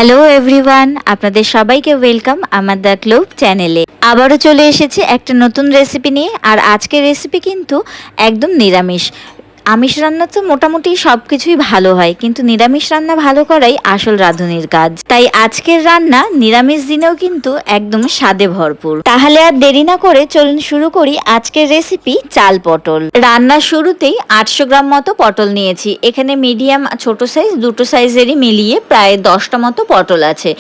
Hello everyone, আপনাদের সবাইকে welcome আমার দ্য ক্লুব চ্যানেলে। আবারও চলে এসেছি একটা নতুন রেসিপি নিয়ে। আর আজকের রেসিপি কিন্তু একদম নিরামিষ। আমিষ রান্না তো মোটামুটি সব কিছুই ভালো হয়, কিন্তু নিরামিষ রান্না ভালো করাই আসল রাঁধুনির কাজ। তাই আজকের রান্না নিরামিষ দিনেও কিন্তু একদম স্বাদে ভরপুর। তাহলে আর দেরি না করে চলুন শুরু করি আজকের রেসিপি চাল পটল। রান্নার শুরুতেই 800 গ্রাম মতো পটল নিয়েছি। এখানে মিডিয়াম ছোট সাইজ দুটো সাইজেরই মিলিয়ে প্রায় 10টা মতো পটল আছে।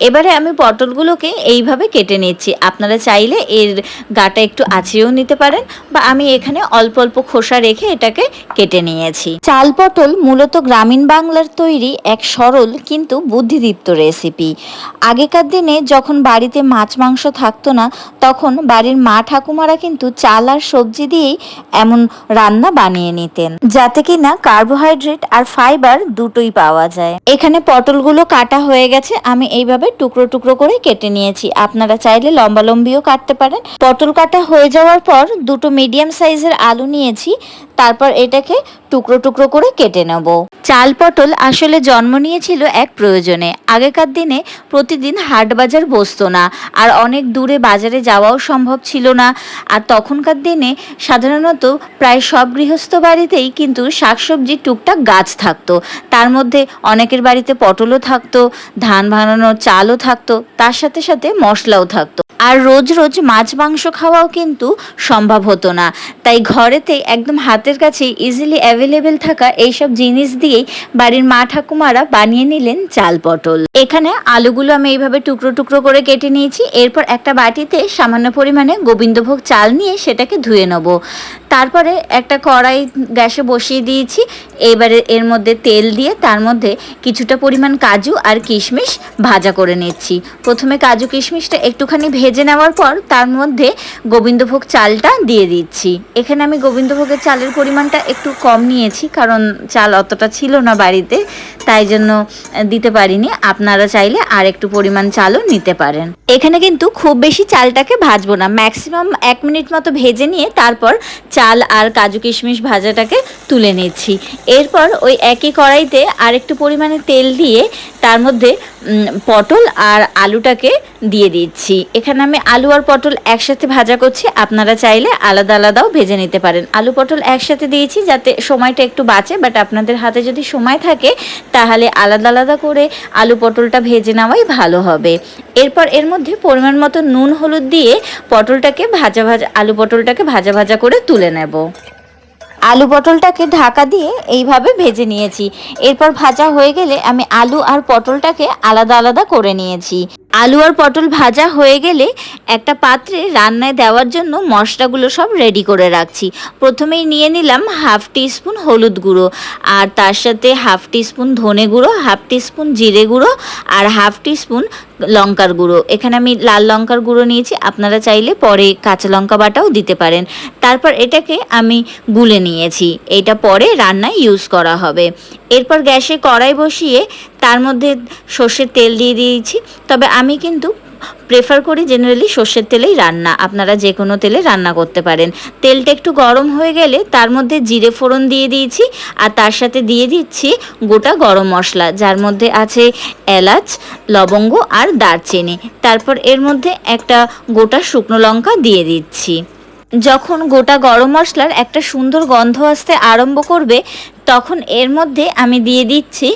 এবারে আমি পটলগুলোকে এইভাবে কেটে নিচ্ছি। আপনারা চাইলে এর গাটা একটু আঁচিয়েও নিতে পারেন, বা আমি এখানে অল্প অল্প খোসা রেখে এটাকে কেটে নিয়েছি। চাল পটল মূলত গ্রামীণ বাংলার তৈরি এক সরল কিন্তু বুদ্ধিদীপ্ত রেসিপি। আগেকার দিনে যখন বাড়িতে মাছ মাংস থাকতো না, তখন বাড়ির মা ঠাকুমারা কিন্তু চাল আর সবজি দিয়েই এমন রান্না বানিয়ে নিতেন, যাতে কিনা কার্বোহাইড্রেট আর ফাইবার দুটোই পাওয়া যায়। এখানে পটলগুলো কাটা হয়ে গেছে, আমি এইভাবে টুকরো টুকরো করে কেটে নিয়েছি। আপনারা চাইলে লম্বা লম্বিও কাটতে পারেন। পটল কাটা হয়ে যাওয়ার পর দুটো মিডিয়াম সাইজের আলু নিয়েছি। তারপর এটাকে টুকরো টুকরো করে কেটে নেব। চাল পটল আসলে জন্ম নিয়েছিল এক প্রয়োজনে। আগেকার দিনে প্রতিদিন হাট বাজার বসতো না, আর অনেক দূরে বাজারে যাওয়াও সম্ভব ছিল না। আর তখনকার দিনে সাধারণত প্রায় সব গৃহস্থ বাড়িতেই কিন্তু শাকসবজি টুকটাক গাছ থাকতো। তার মধ্যে অনেকের বাড়িতে পটলও থাকতো, ধান ভাঙানোর চালও থাকতো, তার সাথে সাথে মশলাও থাকতো। আর রোজ রোজ মাছ মাংস খাওয়াও কিন্তু সম্ভব হতো না। তাই ঘরেতে একদম হাতের কাছে ইজিলি অ্যাভেলেবেল থাকা এইসব জিনিস দিয়েই বাড়ির মা ঠাকুমারা বানিয়ে নিলেন চাল পটল। এখানে আলুগুলো আমি এইভাবে টুকরো টুকরো করে কেটে নিয়েছি। এরপর একটা বাটিতে সামান্য পরিমাণে গোবিন্দভোগ চাল নিয়ে সেটাকে ধুয়ে নেব। তারপরে একটা কড়াই গ্যাসে বসিয়ে দিয়েছি। এবারে এর মধ্যে তেল দিয়ে তার মধ্যে কিছুটা পরিমাণ কাজু আর কিশমিশ ভাজা করে নিচ্ছি। প্রথমে কাজু কিশমিশটা একটুখানি ভেজে নেওয়ার পর তার মধ্যে গোবিন্দভোগ চালটা দিয়ে দিচ্ছি। এখানে আমি গোবিন্দভোগের চালের পরিমাণটা একটু কম নিয়েছি, কারণ চাল অতটা ছিল না বাড়িতে, তাই জন্য দিতে পারিনি। আপনারা চাইলে আর একটু পরিমাণ চালও নিতে পারেন। এখানে কিন্তু খুব বেশি চালটাকে ভাজবো না, ম্যাক্সিমাম 1 মিনিট মতো ভেজে নিয়ে তারপর চাল আর কাজু কিশমিশ ভাজাটাকে তুলে নিচ্ছি। এরপর ওই একই কড়াইতে আর একটু পরিমাণে তেল দিয়ে তার মধ্যে পটল আর আলুটাকে দিয়ে দিচ্ছি। এখানে আমি আলু আর পটল একসাথে ভাজা করছি। আপনারা চাইলে আলাদা আলাদাও ভেজে নিতে পারেন। আলু পটল একসাথে দিয়েছি যাতে সময়টা একটু বাঁচে, বাট আপনাদের হাতে যদি সময় থাকে তাহলে আলাদা আলাদা করে আলু পটলটা ভেজে নেওয়াই ভালো হবে। এরপর এর মধ্যে পরিমাণ মতো নুন হলুদ দিয়ে পটলটাকে আলু পটলটাকে ভাজা ভাজা করে তুলে নেব। আলু পটলটাকে ঢাকা দিয়ে এইভাবে ভেজে নিয়েছি। এরপর ভাজা হয়ে গেলে আমি আলু আর পটলটাকে আলাদা আলাদা করে নিয়েছি। আলু আর পটল ভাজা হয়ে গেলে একটা পাত্রে রান্নায় দেওয়ার জন্য মশলাগুলো সব রেডি করে রাখছি। প্রথমেই নিয়ে নিলাম 1/2 টিস্পুন হলুদ গুঁড়ো, আর তার সাথে 1/2 টিস্পুন ধনে গুঁড়ো, 1/2 টিস্পুন জিরে গুঁড়ো, আর 1/2 টিস্পুন লঙ্কার গুঁড়ো। এখানে আমি লাল লঙ্কার গুঁড়ো নিয়েছি, আপনারা চাইলে পরে কাঁচা লঙ্কা বাটাও দিতে পারেন। তারপর এটাকে আমি গুলে নিয়েছি, এটা পরে রান্নায় ইউজ করা হবে। এরপর গ্যাসে কড়াই বসিয়ে তার মধ্যে সর্ষের তেল দিয়ে দিয়েছি। তবে আমি কিন্তু প্রেফার করি জেনারেলি সর্ষের তেলেই রান্না, আপনারা যে কোনো তেলে রান্না করতে পারেন। তেলটা একটু গরম হয়ে গেলে তার মধ্যে জিরে ফোড়ন দিয়ে দিয়েছি, আর তার সাথে দিয়ে দিচ্ছি গোটা গরম মশলা, যার মধ্যে আছে এলাচ, লবঙ্গ আর দারচিনি। তারপর এর মধ্যে একটা গোটা শুকনো লঙ্কা দিয়ে দিচ্ছি। যখন গোটা গরম মশলার একটা সুন্দর গন্ধ আসতে আরম্ভ করবে, তখন এর মধ্যে আমি দিয়ে দিচ্ছি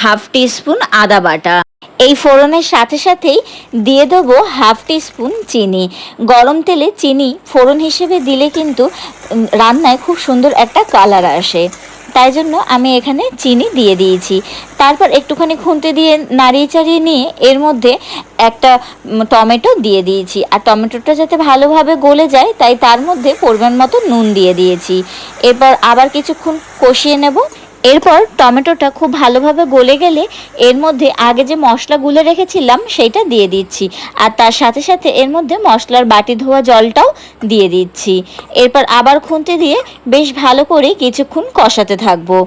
1/2 টিস্পুন আদা বাটা। এই ফোড়নের সাথে সাথেই দিয়ে দেবো 1/2 টিস্পুন চিনি। গরম তেলে চিনি ফোড়ন হিসেবে দিলে কিন্তু রান্নায় খুব সুন্দর একটা কালার আসে, তাই জন্য আমি এখানে চিনি দিয়ে দিয়েছি। তারপর একটুখানি খুন্তি দিয়ে নাড়িয়ে চাড়িয়ে নিয়ে এর মধ্যে একটা টমেটো দিয়ে দিয়েছি। আর টমেটোটা যাতে ভালোভাবে গলে যায় তাই তার মধ্যে পরিমাণ মতো নুন দিয়ে দিয়েছি। এরপর আবার কিছুক্ষণ কষিয়ে নেব। এরপর টমেটোটা খুব ভালোভাবে গলে গেলে এর মধ্যে আগে যে মশলা গুলে রেখেছিলাম সেইটা দিয়ে দিচ্ছি, আর তার সাথে সাথে এর মধ্যে মশলার বাটি ধোয়া জলটাও দিয়ে দিচ্ছি। এরপর আবার খুন্তি দিয়ে বেশ ভালো করে কিছুক্ষণ কষাতে থাকবো।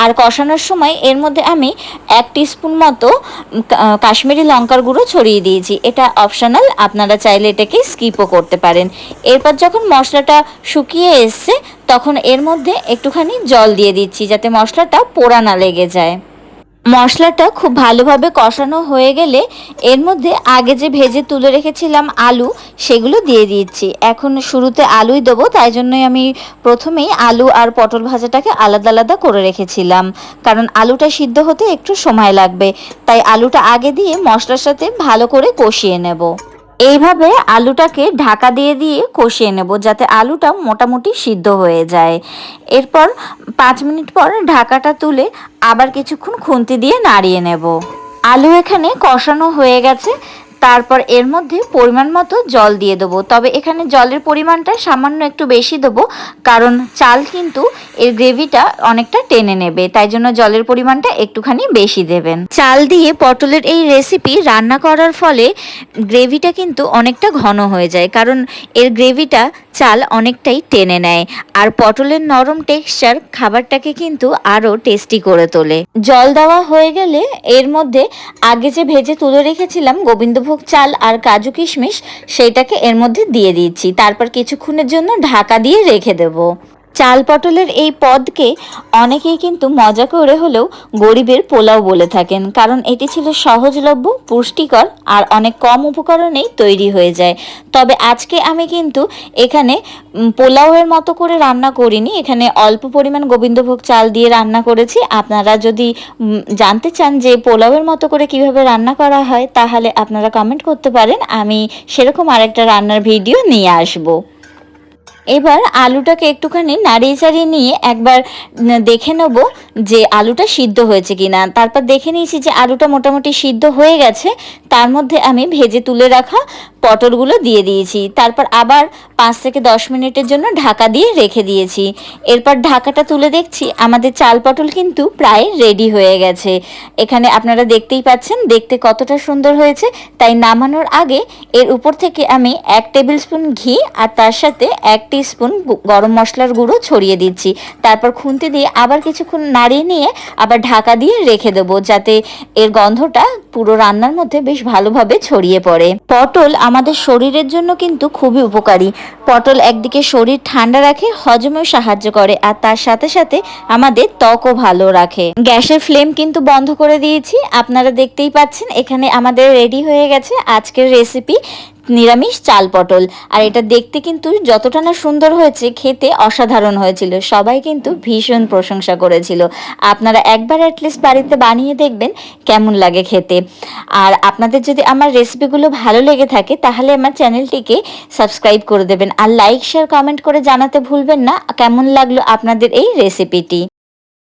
আর কষানোর সময় এর মধ্যে আমি 1 টিস্পুন মতো কাশ্মীরি লঙ্কার গুঁড়ো ছড়িয়ে দিয়েছি। এটা অপশনাল, আপনারা চাইলে এটাকে স্কিপও করতে পারেন। এরপর যখন মশলাটা শুকিয়ে এসছে তখন এর মধ্যে একটুখানি জল দিয়ে দিচ্ছি, যাতে মশলাটা পোড়া না লেগে যায়। মশলাটা খুব ভালোভাবে কষানো হয়ে গেলে এর মধ্যে আগে যে ভেজে তুলে রেখেছিলাম আলু, সেগুলো দিয়ে দিচ্ছি। এখন শুরুতে আলুই দেবো, তাই জন্যই আমি প্রথমেই আলু আর পটল ভাজাটাকে আলাদা আলাদা করে রেখেছিলাম, কারণ আলুটা সিদ্ধ হতে একটু সময় লাগবে। তাই আলুটা আগে দিয়ে মশলার সাথে ভালো করে কষিয়ে নেব। এইভাবে আলুটাকে ঢাকা দিয়ে দিয়ে কষিয়ে নেব, যাতে আলুটা মোটামুটি সিদ্ধ হয়ে যায়। এরপর 5 মিনিট পর ঢাকাটা তুলে আবার কিছুক্ষণ খুন্তি দিয়ে নাড়িয়ে নেব। আলু এখানে কষানো হয়ে গেছে, তারপর এর মধ্যে পরিমাণ মতো জল দিয়ে দেবো। তবে এখানে জলের পরিমাণটা সামান্য একটু বেশি দেবো, কারণ চাল কিন্তু এর গ্রেভিটা অনেকটা টেনে নেবে, তাই জন্য জলের পরিমাণটা একটুখানি বেশি দেবেন। চাল দিয়ে পটলের এই রেসিপি রান্না করার ফলে গ্রেভিটা কিন্তু অনেকটা ঘন হয়ে যায়, কারণ এর গ্রেভিটা চাল অনেকটাই টেনে নেয়। আর পটলের নরম টেক্সচার খাবারটাকে কিন্তু আরও টেস্টি করে তোলে। জল দেওয়া হয়ে গেলে এর মধ্যে আগে যে ভেজে তুলে রেখেছিলাম গোবিন্দভোগ চাল আর কাজু কিশমিশ, সেইটাকে এর মধ্যে দিয়ে দিচ্ছি। তারপর কিছুক্ষণের জন্য ঢাকা দিয়ে রেখে দেবো। চাল পটলের এই পদকে অনেকেই কিন্তু মজা করে হলেও গরিবের পোলাও বলে থাকেন, কারণ এটি ছিল সহজলভ্য, পুষ্টিকর আর অনেক কম উপকরণেই তৈরি হয়ে যায়। তবে আজকে আমি কিন্তু এখানে পোলাওয়ের মতো করে রান্না করিনি, এখানে অল্প পরিমাণ গোবিন্দভোগ চাল দিয়ে রান্না করেছি। আপনারা যদি জানতে চান যে পোলাওয়ের মতো করে কিভাবে রান্না করা হয়, তাহলে আপনারা কমেন্ট করতে পারেন, আমি সেরকম আরেকটা রান্নার ভিডিও নিয়ে আসবো। এবার আলুটাকে একটুখানি নাড়িয়ে চাড়িয়ে নিয়ে একবার দেখে নেব যে আলুটা সিদ্ধ হয়েছে কিনা। তারপর দেখে নিয়েছি যে আলুটা মোটামুটি সিদ্ধ হয়ে গেছে। তার মধ্যে আমি ভেজে তুলে রাখা পটলগুলো দিয়ে দিয়েছি। তারপর আবার 5 থেকে 10 মিনিটের জন্য ঢাকা দিয়ে রেখে দিয়েছি। এরপর ঢাকাটা তুলে দেখছি আমাদের চাল পটল কিন্তু প্রায় রেডি হয়ে গেছে। এখানে আপনারা দেখতেই পাচ্ছেন দেখতে কতটা সুন্দর হয়েছে। তাই নামানোর আগে এর উপর থেকে আমি 1 টেবিল স্পুন ঘি আর তার সাথে 1 টিস্পুন গরম মশলার গুঁড়ো ছড়িয়ে দিচ্ছি। তারপর খুন্তি দিয়ে আবার কিছুক্ষণ নাড়িয়ে নিয়ে আবার ঢাকা দিয়ে রেখে দেবো, যাতে এর গন্ধটা পুরো রান্নার মধ্যে বেশ ভালোভাবে ছড়িয়ে পড়ে। পটল আমাদের শরীরের জন্য কিন্তু খুবই উপকারী। পটল একদিকে শরীর ঠান্ডা রাখে, হজমেও সাহায্য করে, আর তার সাথে সাথে আমাদের ত্বকও ভালো রাখে। গ্যাসের ফ্লেম কিন্তু বন্ধ করে দিয়েছি। আপনারা দেখতেই পাচ্ছেন এখানে আমাদের রেডি হয়ে গেছে আজকের রেসিপি নিরামিষ চাল পটল। আর এটা দেখতে কিন্তু যতটা না সুন্দর হয়েছে, খেতে অসাধারণ হয়েছিল। সবাই কিন্তু ভীষণ প্রশংসা করেছিল। আপনারা একবার অ্যাটলিস্ট বাড়িতে বানিয়ে দেখবেন কেমন লাগে খেতে। আর আপনাদের যদি আমার রেসিপিগুলো ভালো লেগে থাকে, তাহলে আমার চ্যানেলটিকে সাবস্ক্রাইব করে দেবেন, আর লাইক শেয়ার কমেন্ট করে জানাতে ভুলবেন না কেমন লাগলো আপনাদের এই রেসিপিটি।